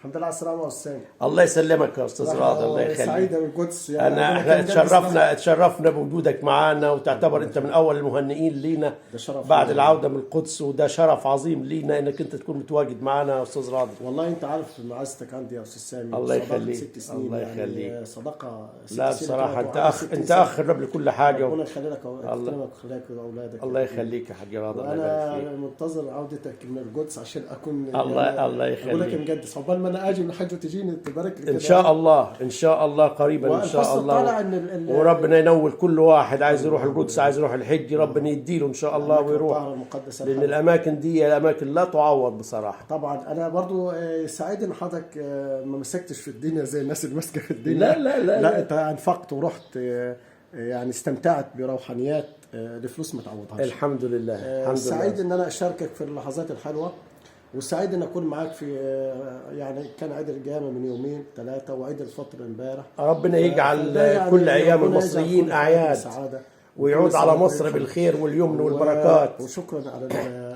الحمد لله على السلامة يا أستاذ. الله يسلمك يا استاذ راضي، الله يخليك. سعيدة بالقدس يعني. احنا اتشرفنا بوجودك معانا، وتعتبر انت من اول المهنئين لينا بعد العوده من القدس، وده شرف عظيم لينا انك انت تكون متواجد معانا يا استاذ راضي. والله انت عارف معزتك عندي يا استاذ سامي. الله يخليك. 6 سنين الله يعني يخليك. صداقة 6 لا سنين. بصراحه انت اخ الرب لكل حاجه. ربنا يخليك ويخليك واولادك. الله يخليك يا حاج راضي. انا منتظر عودتك من القدس عشان اكون الله يخليك. اقول لك مجدد عقبال ما انا اجي من الحج وتجيني تبارك لي ان شاء الله، ان شاء الله قريبا ان شاء الله. وربنا ينول كل واحد عايز يروح القدس، عايز يروح الحج، ربنا يديله ان شاء الله ويروح، لان الاماكن دي الاماكن لا تعوض بصراحه. طبعا انا برضو سعيد ان حضرتك ما مسكتش في الدنيا زي الناس اللي ماسكه في الدنيا. لا انت انفقت ورحت، يعني استمتعت بروحانيات لفلوس ما تعوضهاش. الحمد لله. الحمد لله. سعيد ان انا اشاركك في اللحظات الحلوه، وسعيد ان اكون معاك في يعني كان عيد القيامه من يومين 3 وعيد الفطر امبارح. ربنا يجعل يعني كل ايام المصريين اعياد، ويعود على مصر بالخير واليمن والبركات. وشكرا على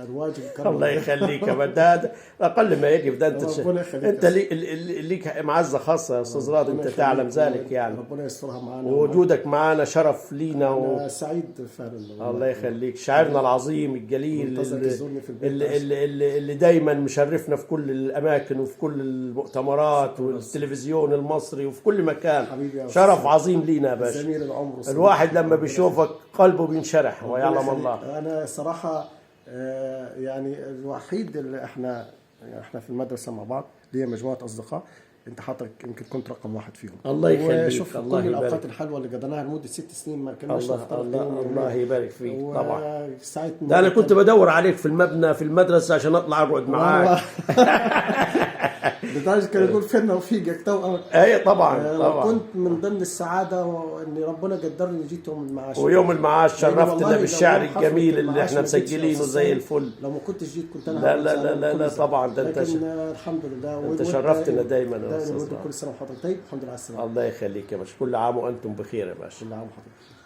الواجب. الله يخليك يا بداد، اقل ما يجب ده. انت ليك معزه خاصه يا استاذ راضي، انت تعلم ذلك يعني. ربنا يسترها معانا، ووجودك معانا شرف لينا انا سعيد فعلا. الله يخليك. شاعرنا العظيم الجليل اللي دايما مشرفنا في كل الاماكن وفي كل المؤتمرات والتلفزيون المصري وفي كل مكان. شرف عظيم لينا يا باشا. الواحد لما بيشوفك قلبه بينشرح ويعلم الله. انا صراحه يعني الوحيد اللي احنا في المدرسه مع بعض، ليا مجموعه اصدقاء، انت حضرتك يمكن كنت رقم 1 فيهم. الله يخليك. وشوف كل الاوقات الحلوه اللي قضيناها لمده 6 سنين ما كناش الله يبارك فيك. طبعا ده انا كنت بدور عليك في المبنى في المدرسه عشان اطلع اقعد معاك. لدرجه كان يقول فين رفيقك توأمك. اي طبعا. كنت من ضمن السعاده ان ربنا قدرني جيت يوم المعاش. ويوم المعاش شرفتنا بالشعر الجميل اللي احنا مسجلينه زي الفل. لو ما كنتش جيت كنت انا لا طبعا. ده انت الحمد لله انت شرفتنا دايما يا استاذ. كل سنه وحضرتك طيب. الحمد لله على السلامه. الله يخليك يا باشا. كل عام وانتم بخير يا باشا. كل عام وحضرتك